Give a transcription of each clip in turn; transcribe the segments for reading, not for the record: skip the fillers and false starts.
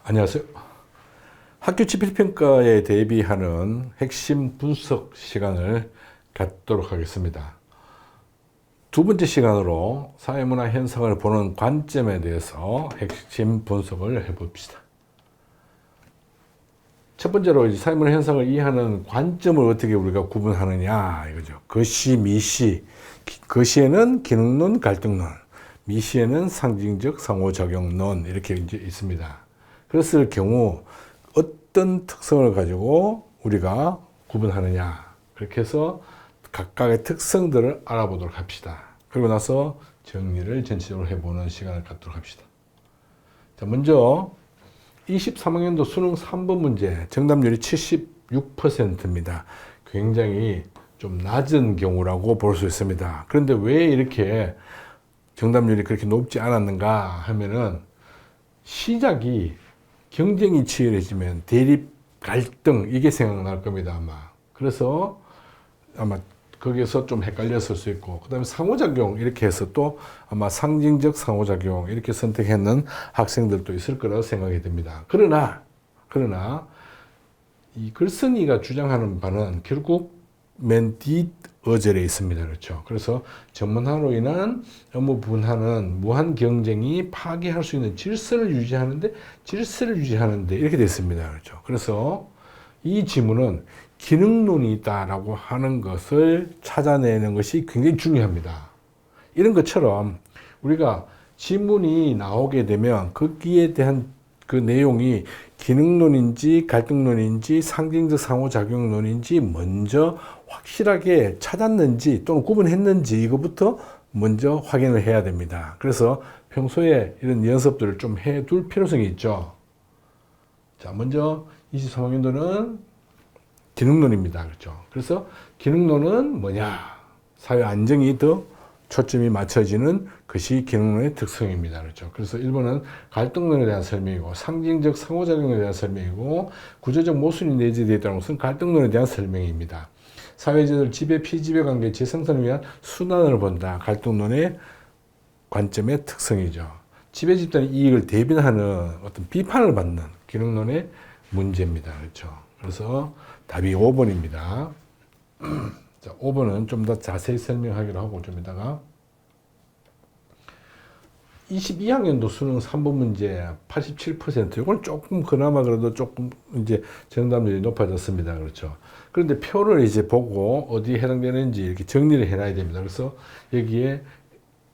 안녕하세요. 학교 지필평가에 대비하는 핵심 분석 시간을 갖도록 하겠습니다. 두 번째 시간으로 사회문화 현상을 보는 관점에 대해서 핵심 분석을 해봅시다. 첫 번째로 사회문화 현상을 이해하는 관점을 어떻게 우리가 구분하느냐 이거죠. 거시, 미시. 거시에는 기능론, 갈등론, 미시에는 상징적 상호작용론 이렇게 이제 있습니다. 그랬을 경우 어떤 특성을 가지고 우리가 구분하느냐 그렇게 해서 각각의 특성들을 알아보도록 합시다. 그리고 나서 정리를 전체적으로 해보는 시간을 갖도록 합시다. 자, 먼저 23학년도 수능 3번 문제 정답률이 76%입니다. 굉장히 좀 낮은 경우라고 볼 수 있습니다. 그런데 왜 이렇게 정답률이 그렇게 높지 않았는가 하면은 시작이 경쟁이 치열해지면 대립, 갈등 이게 생각날 겁니다 아마. 그래서 아마 거기에서 좀 헷갈렸을 수 있고, 그 다음에 상호작용 이렇게 해서 또 아마 상징적 상호작용 이렇게 선택했는 학생들도 있을 거라고 생각이 됩니다. 그러나 이 글쓴이가 주장하는 바는 결국 맨 뒷 어절에 있습니다. 그렇죠. 그래서 전문화로 인한 업무 분화는 무한 경쟁이 파괴할 수 있는 질서를 유지하는데 이렇게 됐습니다. 그렇죠. 그래서 이 지문은 기능론이 있다라고 하는 것을 찾아내는 것이 굉장히 중요합니다. 이런 것처럼 우리가 지문이 나오게 되면 거기에 대한 그 내용이 기능론인지 갈등론인지 상징적 상호작용론인지 먼저 확실하게 찾았는지 또는 구분했는지 이거부터 먼저 확인을 해야 됩니다. 그래서 평소에 이런 연습들을 좀 해둘 필요성이 있죠. 자, 먼저 23학년도는 기능론입니다. 그렇죠. 그래서 기능론은 뭐냐? 사회 안정이 더 초점이 맞춰지는 것이 기능론의 특성입니다. 그렇죠. 그래서 1번은 갈등론에 대한 설명이고, 상징적 상호작용에 대한 설명이고, 구조적 모순이 내재되어 있다는 것은 갈등론에 대한 설명입니다. 사회제도를 지배, 피지배 관계 재생산을 위한 순환을 본다. 갈등론의 관점의 특성이죠. 지배 집단의 이익을 대변하는 어떤 비판을 받는 기능론의 문제입니다. 그렇죠. 그래서 답이 5번입니다. 자, 5번은 좀 더 자세히 설명하기로 하고 좀 이따가 22학년도 수능 3번 문제 87%. 이건 조금 그나마 그래도 조금 이제 정답률이 높아졌습니다. 그렇죠. 그런데 표를 이제 보고 어디에 해당되는지 이렇게 정리를 해놔야 됩니다. 그래서 여기에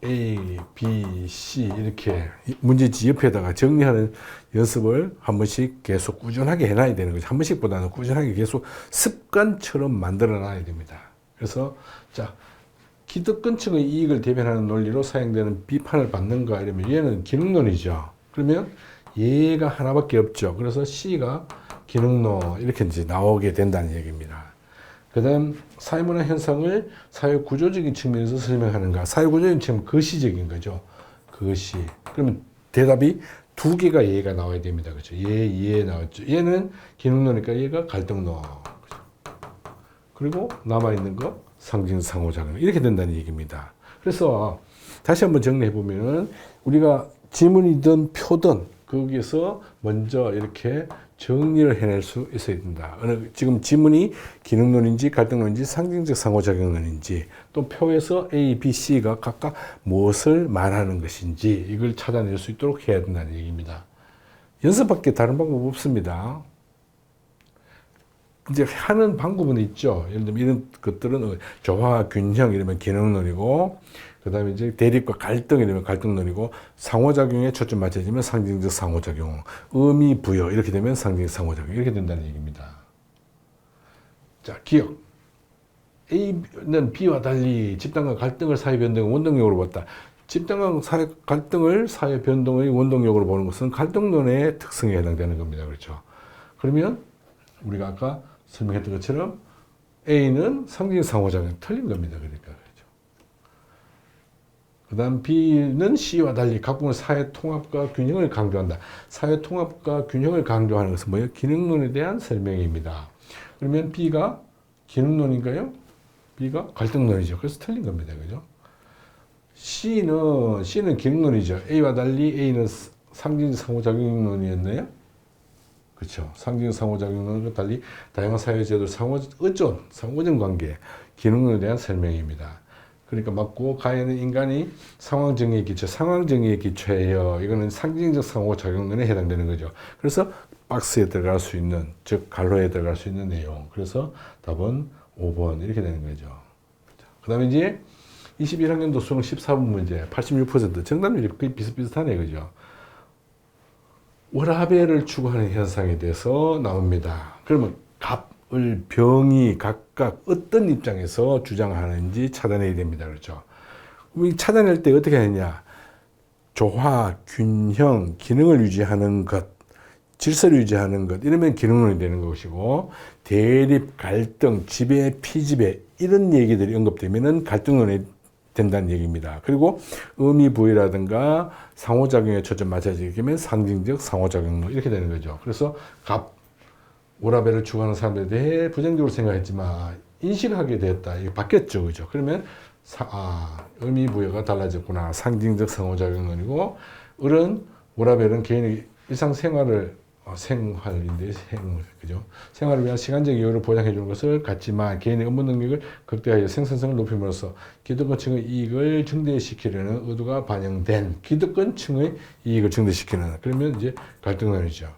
A, B, C 이렇게 문제지 옆에다가 정리하는 연습을 한 번씩 계속 꾸준하게 해놔야 되는 거죠. 한 번씩보다는 꾸준하게 계속 습관처럼 만들어 놔야 됩니다. 그래서 자, 기득권층의 이익을 대변하는 논리로 사용되는 비판을 받는가 이러면 얘는 기능론이죠. 그러면 얘가 하나밖에 없죠. 그래서 C가 기능론 이렇게 이제 나오게 된다는 얘기입니다. 그 다음 사회문화 현상을 사회구조적인 측면에서 설명하는가. 사회구조적인 측면 거시적인 거죠. 거시. 그러면 대답이 두 개가 얘가 나와야 됩니다. 그렇죠. 얘 나왔죠. 얘는 기능론이니까 얘가 갈등론. 그리고 남아있는 거 상징 상호작용 이렇게 된다는 얘기입니다. 그래서 다시 한번 정리해 보면은 우리가 지문이든 표든 거기에서 먼저 이렇게 정리를 해낼 수 있어야 된다. 지금 지문이 기능론인지 갈등론인지 상징적 상호작용론인지 또 표에서 A, B, C가 각각 무엇을 말하는 것인지 이걸 찾아낼 수 있도록 해야 된다는 얘기입니다. 연습밖에 다른 방법 없습니다. 이제 하는 방법은 있죠. 예를 들면 이런 것들은 조화, 균형 이러면 기능론이고, 그 다음에 이제 대립과 갈등 이러면 갈등론이고, 상호작용에 초점 맞춰지면 상징적 상호작용, 의미 부여 이렇게 되면 상징적 상호작용 이렇게 된다는 얘기입니다. 자, 기억. A는 B와 달리 집단과 갈등을 사회 변동의 원동력으로 봤다. 집단과 사회 갈등을 사회 변동의 원동력으로 보는 것은 갈등론의 특성에 해당되는 겁니다. 그렇죠. 그러면 우리가 아까 설명했던 것처럼 A는 상징 상호작용 틀린 겁니다. 그러니까 그렇죠. 그다음 B는 C와 달리 각국의 사회 통합과 균형을 강조한다. 사회 통합과 균형을 강조하는 것은 뭐예요? 기능론에 대한 설명입니다. 그러면 B가 기능론인가요? B가 갈등론이죠. 그래서 틀린 겁니다. 그죠? C는 기능론이죠. A와 달리 A는 상징 상호작용론이었나요? 그렇죠. 상징적 상호작용론과 달리 다양한 사회제도 상호의존 관계, 기능론에 대한 설명입니다. 그러니까 맞고 가해는 인간이 상황정의에 기초, 상황정의에 기초해요. 이거는 상징적 상호작용론에 해당되는 거죠. 그래서 박스에 들어갈 수 있는, 즉 갈로에 들어갈 수 있는 내용. 그래서 답은 5번 이렇게 되는 거죠. 그 다음에 이제 21학년도 수능 14분 문제 86% 정답률이 거의 비슷비슷하네, 그죠? 워라밸을 추구하는 현상에 대해서 나옵니다. 그러면 갑을 병이 각각 어떤 입장에서 주장하는지 찾아내야 됩니다. 그렇죠? 이 찾아낼 때 어떻게 하느냐? 조화, 균형, 기능을 유지하는 것, 질서를 유지하는 것, 이러면 기능론이 되는 것이고, 대립, 갈등, 지배, 피지배, 이런 얘기들이 언급되면은 갈등론이 된다는 얘기입니다. 그리고 의미 부여라든가 상호작용에 초점 맞춰지게 되면 상징적 상호작용론 이렇게 되는 거죠. 그래서 워라밸을 추구하는 사람들에 대해 부정적으로 생각했지만 인식하게 되었다. 이게 바뀌었죠. 그죠? 그러면 의미 부여가 달라졌구나. 상징적 상호작용론이고, 워라밸은 개인의 일상생활을 그죠? 생활을 위한 시간적 여유를 보장해 주는 것을 갖지만 개인의 업무 능력을 극대화하여 생산성을 높임으로써 기득권층의 이익을 증대시키려는 의도가 반영된 기득권층의 이익을 증대시키는, 그러면 이제 갈등론이죠.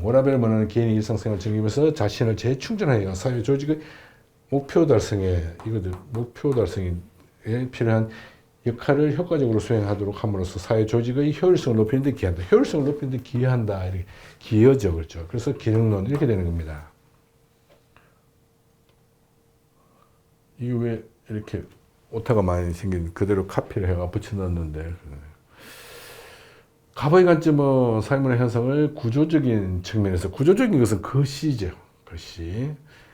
워라밸을 원하는 개인의 일상생활을 즐기면서 자신을 재충전하여 사회 조직의 목표 달성에 필요한 역할을 효과적으로 수행하도록 함으로써 사회 조직의 효율성을 높이는 데 기여한다. 효율성을 높이는 데 기여한다. 이렇게 기여죠. 그렇죠. 그래서 기능론 이렇게 되는 겁니다. 이게 왜 이렇게 오타가 많이 생긴, 그대로 카피를 해가 붙여놨는데. 갑의 관점은 사회문화 현상을 구조적인 측면에서, 구조적인 것은 거시죠. 거시.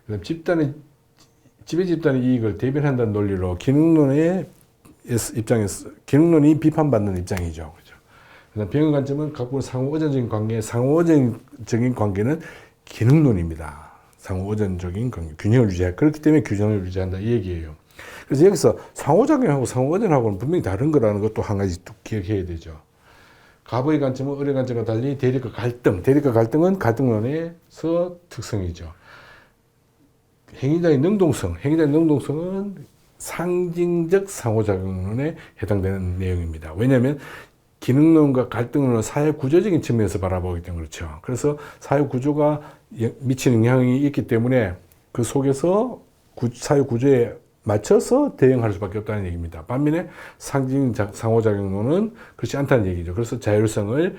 그다음 지배 집단의 이익을 대변한다는 논리로 기능론의 입장에서, 기능론이 비판받는 입장이죠. 그죠? 그다음 병의 관점은 각국의 상호의존적인 관계, 상호의존적인 관계는 기능론입니다. 상호의존적인 관계, 균형을 유지해. 그렇기 때문에 균형을 유지한다. 이 얘기예요. 그래서 여기서 상호작용하고 상호의존하고는 분명히 다른 거라는 것도 한 가지 또 기억해야 되죠. 갑의 관점은 을의 관점과 달리 대립과 갈등은 갈등론에서 특성이죠. 행위자의 능동성은 상징적 상호작용론에 해당되는 내용입니다. 왜냐하면 기능론과 갈등론은 사회 구조적인 측면에서 바라보기 때문에 그렇죠. 그래서 사회 구조가 미치는 영향이 있기 때문에 그 속에서 사회 구조에 맞춰서 대응할 수밖에 없다는 얘기입니다. 반면에 상징적 상호작용론은 그렇지 않다는 얘기죠. 그래서 자율성을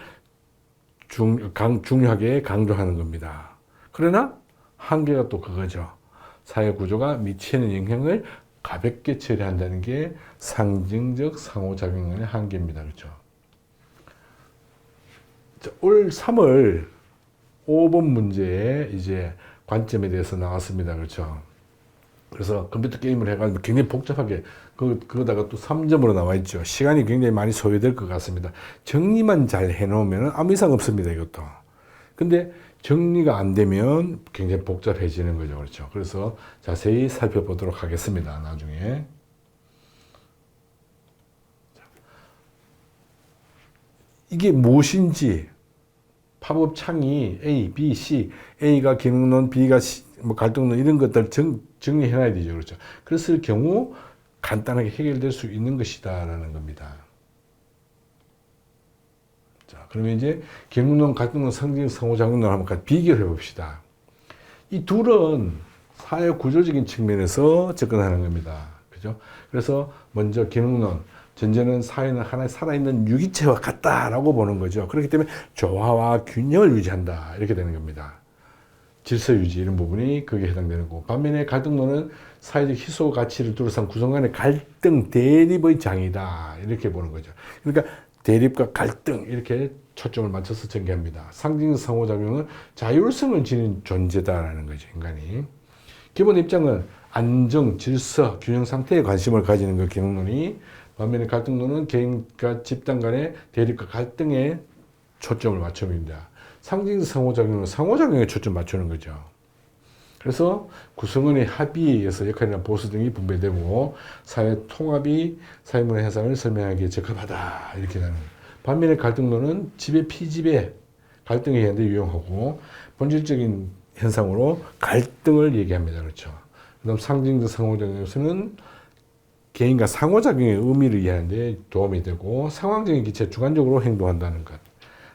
중요하게 강조하는 겁니다. 그러나 한계가 또 그거죠. 사회 구조가 미치는 영향을 가볍게 처리한다는 게 상징적 상호작용론의 한계입니다. 그렇죠? 올 3월 5번 문제에 이제 관점에 대해서 나왔습니다. 그렇죠? 그래서 컴퓨터 게임을 해가지고 굉장히 복잡하게, 그거다가 또 3점으로 나와 있죠. 시간이 굉장히 많이 소요될 것 같습니다. 정리만 잘 해놓으면 아무 이상 없습니다. 이것도. 근데 정리가 안 되면 굉장히 복잡해지는 거죠. 그렇죠. 그래서 자세히 살펴보도록 하겠습니다. 나중에. 이게 무엇인지, 팝업 창이 A, B, C, A가 기능론, B가 갈등론 이런 것들 정리해놔야 되죠. 그렇죠. 그랬을 경우 간단하게 해결될 수 있는 것이다라는 겁니다. 자, 그러면 이제 기능론, 갈등론, 상징, 상호작용론 한번 비교해 봅시다. 이 둘은 사회 구조적인 측면에서 접근하는 겁니다. 그죠? 그래서 먼저 기능론, 전제는 사회는 하나의 살아있는 유기체와 같다라고 보는 거죠. 그렇기 때문에 조화와 균형을 유지한다. 이렇게 되는 겁니다. 질서 유지 이런 부분이 거기에 해당되는 거고, 반면에 갈등론은 사회적 희소 가치를 둘러싼 구성 간의 갈등, 대립의 장이다. 이렇게 보는 거죠. 그러니까 대립과 갈등 이렇게 초점을 맞춰서 전개합니다. 상징 상호작용은 자율성을 지닌 존재다라는 거죠. 인간이. 기본 입장은 안정, 질서, 균형 상태에 관심을 가지는 그 기능론이, 반면에 갈등론은 개인과 집단 간의 대립과 갈등에 초점을 맞춥니다. 상징 상호작용은 상호작용에 초점 맞추는 거죠. 그래서 구성원의 합의에 의해서 역할이나 보수 등이 분배되고 사회 통합이 사회문화 현상을 설명하기에 적합하다. 이렇게 되는 거예요. 반면에 갈등론은 지배, 피지배, 갈등의 현대 유형하고 본질적인 현상으로 갈등을 얘기합니다. 그렇죠. 그다음 상징적 상호작용에서는 개인과 상호작용의 의미를 이해하는데 도움이 되고 상황적인 기체에 주관적으로 행동한다는 것.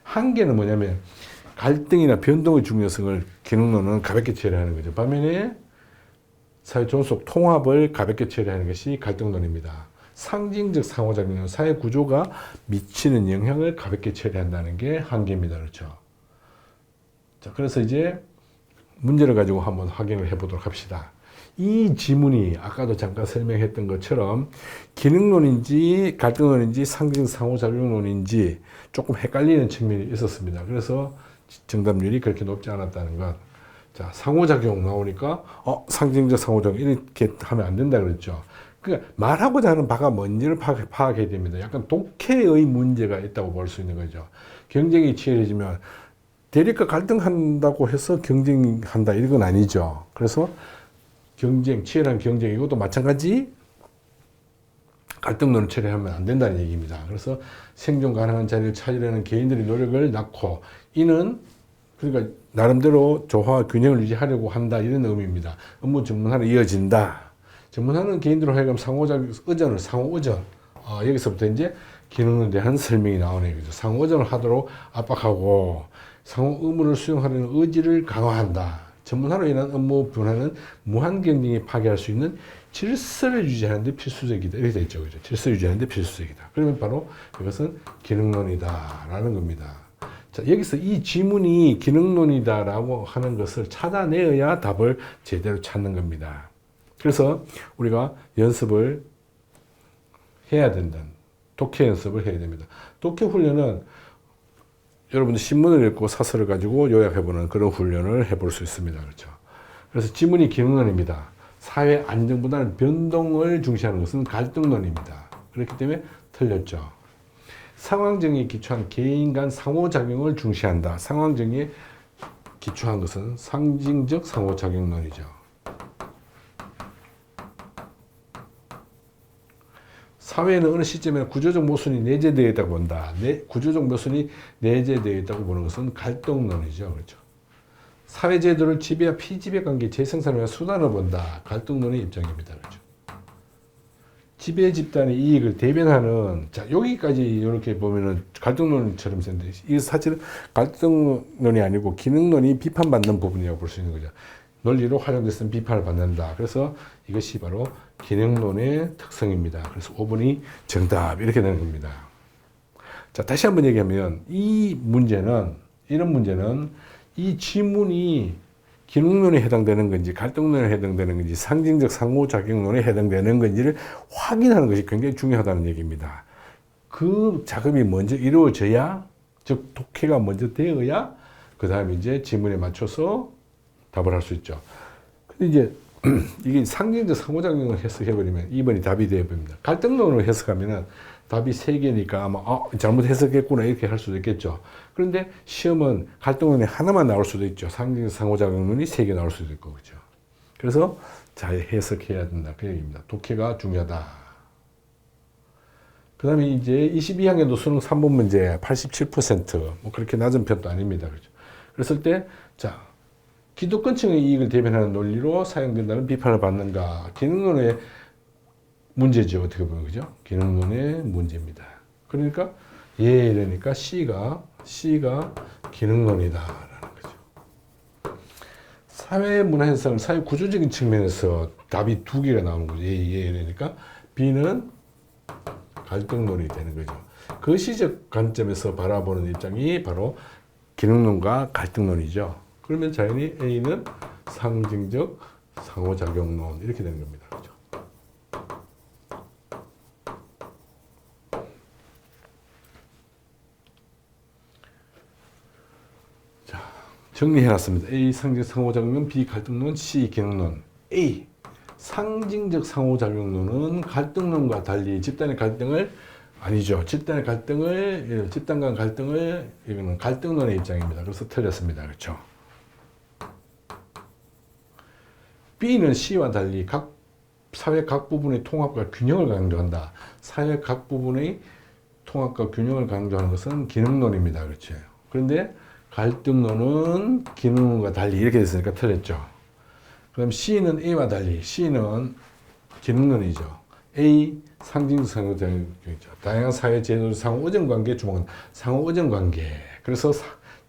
한계는 뭐냐면 갈등이나 변동의 중요성을 기능론은 가볍게 처리하는 거죠. 반면에 사회 존속 통합을 가볍게 처리하는 것이 갈등론입니다. 상징적 상호작용은 사회 구조가 미치는 영향을 가볍게 처리한다는 게 한계입니다. 그렇죠. 자, 그래서 이제 문제를 가지고 한번 확인을 해보도록 합시다. 이 지문이 아까도 잠깐 설명했던 것처럼 기능론인지 갈등론인지 상징 상호작용론인지 조금 헷갈리는 측면이 있었습니다. 그래서 정답률이 그렇게 높지 않았다는 것. 자, 상호작용 나오니까 상징적 상호작용 이렇게 하면 안 된다 그랬죠. 그러니까 말하고자 하는 바가 뭔지를 파악해야 됩니다. 약간 독해의 문제가 있다고 볼 수 있는 거죠. 경쟁이 치열해지면 대립과 갈등한다고 해서 경쟁한다 이런 건 아니죠. 그래서 치열한 경쟁 이것도 마찬가지 갈등론을 처리하면 안 된다는 얘기입니다. 그래서 생존 가능한 자리를 찾으려는 개인들의 노력을 낳고 이는 그러니까 나름대로 조화와 균형을 유지하려고 한다 이런 의미입니다. 업무 전문화로 이어진다. 전문화는 개인들로 하여금 상호적 의존을 상호 의존 여기서부터 이제 기능에 대한 설명이 나오네요. 상호 의존을 하도록 압박하고 상호 의무를 수행하려는 의지를 강화한다. 전문화로 인한 업무 변화는 무한 경쟁이 파괴할 수 있는 질서를 유지하는 데 필수적이다. 이렇게 되어 있죠. 그죠? 질서를 유지하는 데 필수적이다. 그러면 바로 이것은 기능론이다라는 겁니다. 자, 여기서 이 지문이 기능론이다라고 하는 것을 찾아내어야 답을 제대로 찾는 겁니다. 그래서 우리가 연습을 해야 된다는, 독해 연습을 해야 됩니다. 독해 훈련은 여러분들 신문을 읽고 사설을 가지고 요약해보는 그런 훈련을 해볼 수 있습니다. 그렇죠. 그래서 지문이 기능론입니다. 사회 안정보다는 변동을 중시하는 것은 갈등론입니다. 그렇기 때문에 틀렸죠. 상황정의에 기초한 개인 간 상호작용을 중시한다. 상황정의에 기초한 것은 상징적 상호작용론이죠. 사회는 어느 시점에 구조적 모순이 내재되어 있다고 본다. 구조적 모순이 내재되어 있다고 보는 것은 갈등론이죠. 그렇죠. 사회제도를 지배와 피지배 관계 재생산을 위한 수단을 본다. 갈등론의 입장입니다. 그렇죠. 지배 집단의 이익을 대변하는, 자, 여기까지 이렇게 보면은 갈등론처럼 쓰는데, 이 사실은 갈등론이 아니고 기능론이 비판받는 부분이라고 볼 수 있는 거죠. 논리로 활용됐으면 비판을 받는다. 그래서 이것이 바로 기능론의 특성입니다. 그래서 5번이 정답 이렇게 되는 겁니다. 자, 다시 한번 얘기하면 이런 문제는 이 지문이 기능론에 해당되는 건지 갈등론에 해당되는 건지 상징적 상호작용론에 해당되는 건지를 확인하는 것이 굉장히 중요하다는 얘기입니다. 그 작업이 먼저 이루어져야, 즉 독해가 먼저 되어야 그 다음에 이제 지문에 맞춰서 답을 할 수 있죠. 근데 이제 이게 상징적 상호작용을 해석해버리면 2번이 답이 되어버립니다. 갈등론으로 해석하면은 답이 3개니까 아마 잘못 해석했구나 이렇게 할 수도 있겠죠. 그런데 시험은 갈등론이 하나만 나올 수도 있죠. 상징적 상호작용론이 3개 나올 수도 있고 그렇죠. 그래서 잘 해석해야 된다 그 얘기입니다. 독해가 중요하다. 그 다음에 이제 22학년도 수능 3번 문제 87%, 뭐 그렇게 낮은 편도 아닙니다. 그렇죠. 그랬을 때, 자, 기득권층의 이익을 대변하는 논리로 사용된다는 비판을 받는가. 기능론의 문제죠. 어떻게 보면, 그죠? 기능론의 문제입니다. 그러니까, 이러니까 C가 기능론이다라는 거죠. 사회 문화 현상, 사회 구조적인 측면에서 답이 2개가 나오는 거죠. 이러니까 B는 갈등론이 되는 거죠. 그 시적 관점에서 바라보는 입장이 바로 기능론과 갈등론이죠. 그러면 자연히 A는 상징적 상호작용론 이렇게 되는 겁니다. 그렇죠? 자, 정리해놨습니다. A 상징적 상호작용론, B 갈등론, C 기능론. A 상징적 상호작용론은 갈등론과 달리 집단의 갈등을 아니죠. 집단 간 갈등을 이거는 갈등론의 입장입니다. 그래서 틀렸습니다. 그렇죠? B는 C와 달리 사회 각 부분의 통합과 균형을 강조한다. 사회 각 부분의 통합과 균형을 강조하는 것은 기능론입니다. 그렇죠? 그런데 갈등론은 기능론과 달리 이렇게 됐으니까 틀렸죠. 그럼 C는 A와 달리 C는 기능론이죠. A 상징 상호작용이죠. 다양한 사회 제도 상호 의존 관계 주목은 상호 의존 관계. 그래서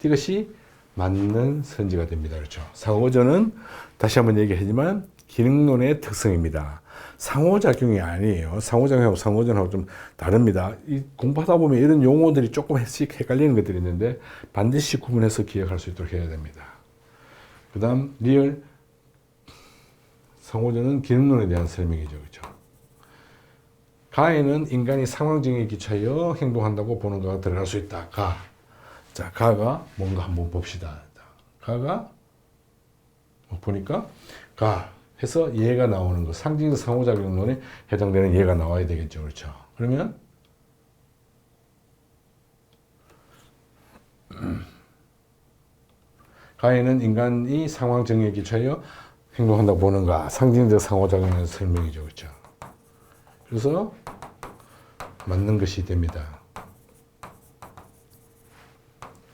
이것이 맞는 선지가 됩니다. 그렇죠. 상호 의존은 다시 한번 얘기하지만 기능론의 특성입니다. 상호작용이 아니에요. 상호작용하고 상호의존하고 좀 다릅니다. 이 공부하다 보면 이런 용어들이 조금씩 헷갈리는 것들이 있는데 반드시 구분해서 기억할 수 있도록 해야 됩니다. 그 다음 리얼 상호전은 기능론에 대한 설명이죠. 그렇죠? 가에는 인간이 상황정에 기초하여 행동한다고 보는 거가 들어갈 수 있다. 가. 자, 가가 뭔가 한번 봅시다. 가가 보니까 가 해서 얘가 나오는 거. 상징적 상호작용론에 해당되는 얘가 나와야 되겠죠. 그렇죠? 그러면 가에는 인간이 상황 정의에 기초하여 행동한다고 보는가. 상징적 상호작용의 설명이죠. 그렇죠? 그래서 맞는 것이 됩니다.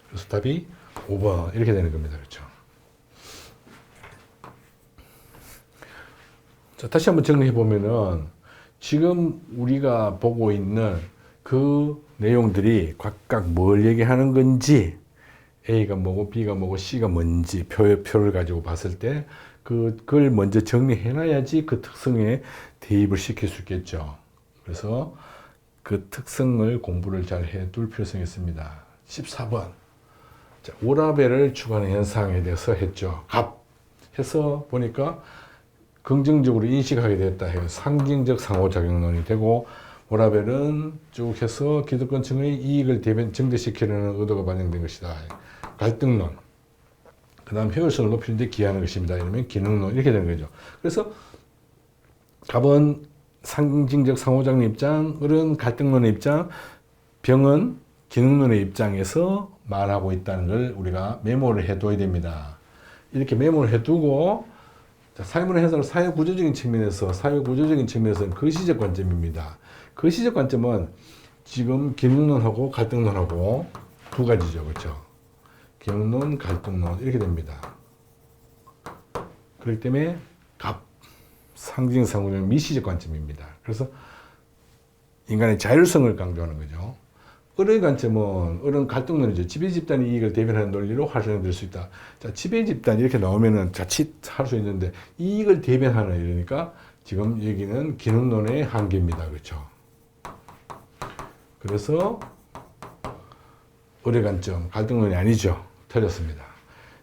그래서 답이 5번 이렇게 되는 겁니다. 그렇죠? 자, 다시 한번 정리해 보면은 지금 우리가 보고 있는 그 내용들이 각각 뭘 얘기하는 건지 A가 뭐고 B가 뭐고 C가 뭔지 표를 가지고 봤을 때 그걸 먼저 정리해 놔야지 그 특성에 대입을 시킬 수 있겠죠. 그래서 그 특성을 공부를 잘 해둘 필요성이 있습니다. 14번. 자, 오라벨을 추구하는 현상에 대해서 했죠. 갑 해서 보니까 긍정적으로 인식하게 됐다 해요. 상징적 상호작용론이 되고 오라벨은 쭉 해서 기득권층의 이익을 증대시키려는 의도가 반영된 것이다. 갈등론. 그 다음 효율성을 높이는 데 기여하는 것입니다. 이러면 기능론 이렇게 되는 거죠. 그래서 갑은 상징적 상호작용 입장, 을은 갈등론의 입장, 병은 기능론의 입장에서 말하고 있다는 걸 우리가 메모를 해둬야 됩니다. 이렇게 메모를 해두고 사회문화 해석을 사회구조적인 측면에서는 거시적 관점입니다. 거시적 관점은 지금 기능론하고 갈등론하고 두 가지죠. 그렇죠? 기능론, 갈등론 이렇게 됩니다. 그렇기 때문에 갑, 상징, 상호는 미시적 관점입니다. 그래서 인간의 자율성을 강조하는 거죠. 을의 관점은 을은 갈등론이죠. 지배 집단의 이익을 대변하는 논리로 활용될 수 있다. 자, 지배 집단 이렇게 나오면은 자칫 할 수 있는데 이익을 대변하는 이러니까 지금 여기는 기능론의 한계입니다. 그렇죠? 그래서 을의 관점, 갈등론이 아니죠. 틀렸습니다.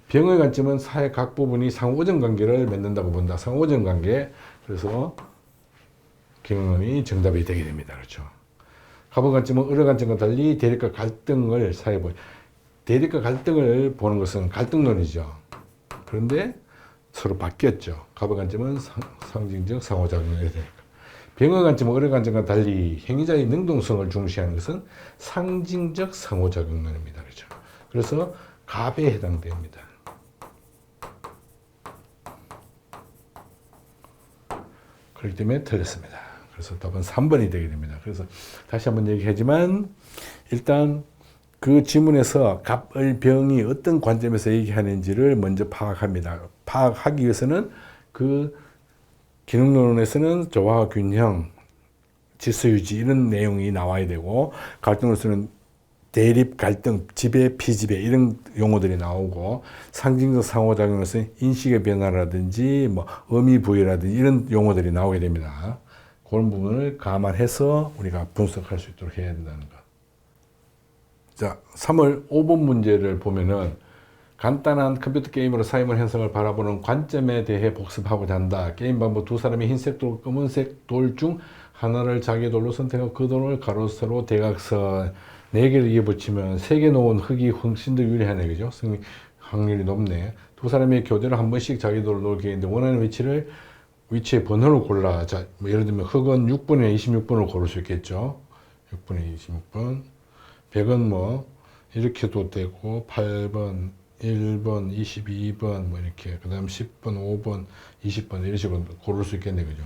병의 관점은 사회 각 부분이 상호의존 관계를 맺는다고 본다. 상호의존 관계. 그래서 기능론이 정답이 되게 됩니다. 그렇죠? 갑의 관점은 을의 관점과 달리 대립과 갈등을 대립과 갈등을 보는 것은 갈등론이죠. 그런데 서로 바뀌었죠. 갑의 관점은 상징적 상호작용이 되니까. 병의 관점은 을의 관점과 달리 행위자의 능동성을 중시하는 것은 상징적 상호작용론입니다. 그렇죠? 그래서 갑에 해당됩니다. 그렇기 때문에 틀렸습니다. 그래서 답은 3번이 되게 됩니다. 그래서 다시 한번 얘기하지만 일단 그 지문에서 갑을 병이 어떤 관점에서 얘기하는지를 먼저 파악합니다. 파악하기 위해서는 그 기능론에서는 조화, 균형, 질서 유지 이런 내용이 나와야 되고 갈등론에서는 대립, 갈등, 지배, 피지배 이런 용어들이 나오고 상징적 상호작용에서 인식의 변화라든지 뭐 의미 부여라든지 이런 용어들이 나오게 됩니다. 그런 부분을 감안해서 우리가 분석할 수 있도록 해야 된다는 것. 자, 3월 5번 문제를 보면은 간단한 컴퓨터 게임으로 사회문 현상을 바라보는 관점에 대해 복습하고자 한다. 게임 방법 두 사람이 흰색 돌, 검은색 돌 중 하나를 자기 돌로 선택하고 그 돌을 가로세로 대각선 4개를 이어 붙이면 3개 놓은 흙이 훨씬 더 유리하네. 그죠? 승리 확률이 높네. 두 사람이 교대로 한 번씩 자기 돌을 놓게 했는데 원하는 위치의 번호를 골라. 자, 뭐 예를 들면 흙은 6분에 26번을 고를 수 있겠죠. 6분에 26번. 100은 뭐 이렇게도 되고 8번, 1번, 22번 뭐 이렇게 그다음 10번, 5번, 20번 이런 식으로 고를 수 있겠네. 그죠?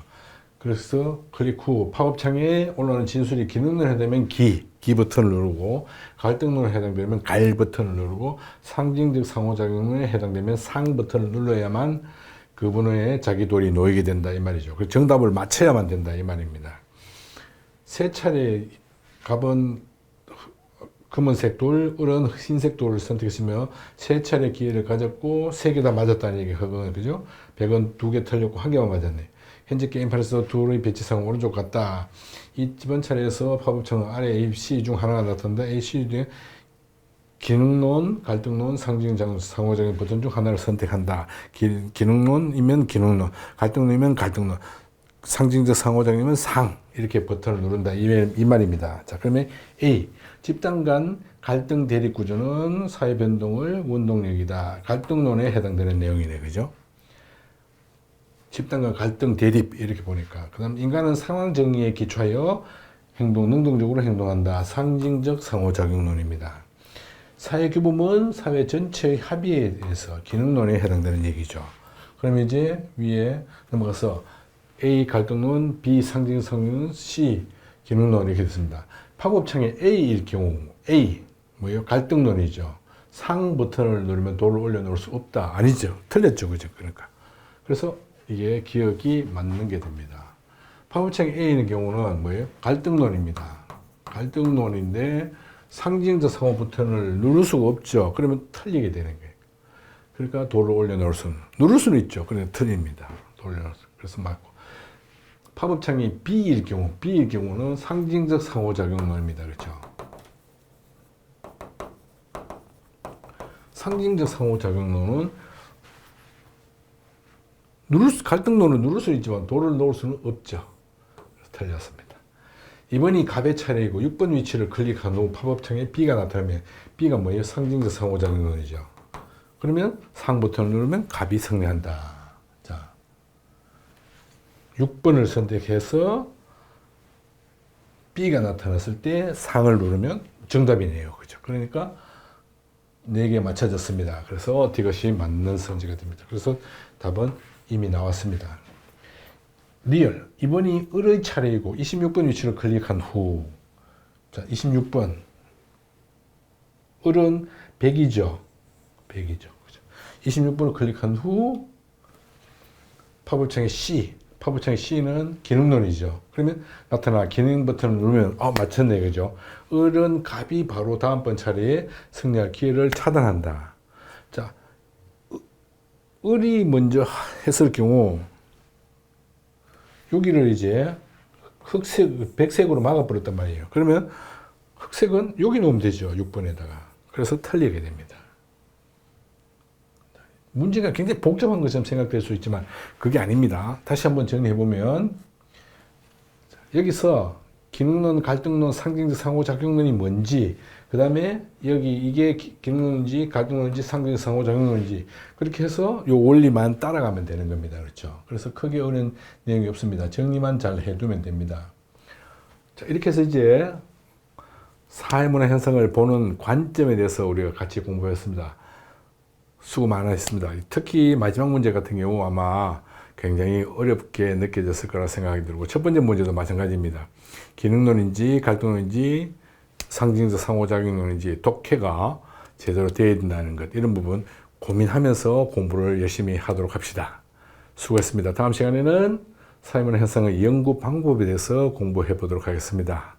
그래서 클릭 후 팝업창에 올라오는 진술이 기능론에 해당되면 기 버튼을 누르고, 갈등론에 해당되면 갈 버튼을 누르고, 상징적 상호작용론에 해당되면 상 버튼을 눌러야만 그분의 자기 돌이 놓이게 된다 이 말이죠. 그 정답을 맞춰야만 된다 이 말입니다. 세 차례 갑은 검은색 돌, 을은 흰색 돌을 선택했으며 세 차례 기회를 가졌고 세 개 다 맞았다는 얘기 허건 그죠? 100은 2개 틀렸고 1개만 맞았네. 현재 게임판에서 둘의 배치상은 오른쪽 같다. 이번 차례에서 팝업창은 아래 A, C 중 하나가 나타난다. A, C 중에 기능론, 갈등론, 상호작용 버튼 중 하나를 선택한다. 기능론이면 기능론, 갈등론이면 갈등론, 상징적 상호작용이면 상 이렇게 버튼을 누른다 이 말입니다. 자, 그러면 A 집단 간 갈등 대립 구조는 사회 변동을 원동력이다. 갈등론에 해당되는 내용이네, 그죠? 집단 간 갈등 대립 이렇게 보니까 그다음 인간은 상황 정리에 기초하여 능동적으로 행동한다. 상징적 상호작용론입니다. 사회 규범은 사회 전체의 합의에 대해서 기능론에 해당되는 얘기죠. 그럼 이제 위에 넘어가서 A 갈등론, B 상징적 상호작용론, C 기능론 이렇게 됐습니다. 팝업창에 A일 경우 A 뭐예요? 갈등론이죠. 상 버튼을 누르면 돌을 올려놓을 수 없다. 아니죠. 틀렸죠. 그죠? 그러니까. 그래서 이게 기억이 맞는 게 됩니다. 팝업창에 A인 경우는 뭐예요? 갈등론입니다. 갈등론인데 상징적 상호 버튼을 누를 수가 없죠. 그러면 틀리게 되는 거예요. 그러니까 돌을 올려놓을 수는 누를 수는 있죠. 그래서 틀립니다. 올려놓을 수. 그래서 맞고. 팝업창이 B일 경우는 상징적 상호작용론입니다. 그렇죠? 상징적 상호작용론은 갈등론은 누를 수는 있지만 돌을 놓을 수는 없죠. 그래서 틀렸습니다. 이번이 갑의 차례이고 6번 위치를 클릭한 후 팝업창에 B가 나타나면 B가 뭐예요? 상징적 상호작용론이죠. 그러면 상 버튼을 누르면 갑이 승리한다. 6번을 선택해서 B가 나타났을 때 상을 누르면 정답이네요. 그죠? 그러니까 4개 맞춰졌습니다. 그래서 이것이 맞는 선지가 됩니다. 그래서 답은 이미 나왔습니다. 리얼. 이번이 을의 차례이고 26번 위치를 클릭한 후, 자, 26번. 을은 100이죠. 100이죠. 그죠? 26번을 클릭한 후, 팝업창에 C. 팝업창의 C는 기능론이죠. 그러면 나타나 기능 버튼을 누르면 맞췄네, 그죠? 을은 갑이 바로 다음번 차례에 승리할 기회를 차단한다. 자, 을이 먼저 했을 경우 여기를 이제 백색으로 막아버렸단 말이에요. 그러면 흑색은 여기 놓으면 되죠. 6번에다가. 그래서 틀리게 됩니다. 문제가 굉장히 복잡한 것처럼 생각될 수 있지만 그게 아닙니다. 다시 한번 정리해보면 여기서 기능론, 갈등론, 상징적 상호작용론이 뭔지, 그 다음에 여기 이게 기능론인지 갈등론인지 상징적 상호작용론인지 그렇게 해서 이 원리만 따라가면 되는 겁니다. 그렇죠? 그래서 크게 어려운 내용이 없습니다. 정리만 잘 해두면 됩니다. 자, 이렇게 해서 이제 사회문화 현상을 보는 관점에 대해서 우리가 같이 공부했습니다. 수고 많으셨습니다. 특히 마지막 문제 같은 경우 아마 굉장히 어렵게 느껴졌을 거라 생각이 들고, 첫 번째 문제도 마찬가지입니다. 기능론인지 갈등론인지 상징적 상호작용론인지 독해가 제대로 되어야 된다는 것, 이런 부분 고민하면서 공부를 열심히 하도록 합시다. 수고했습니다. 다음 시간에는 사회문화 현상의 연구 방법에 대해서 공부해 보도록 하겠습니다.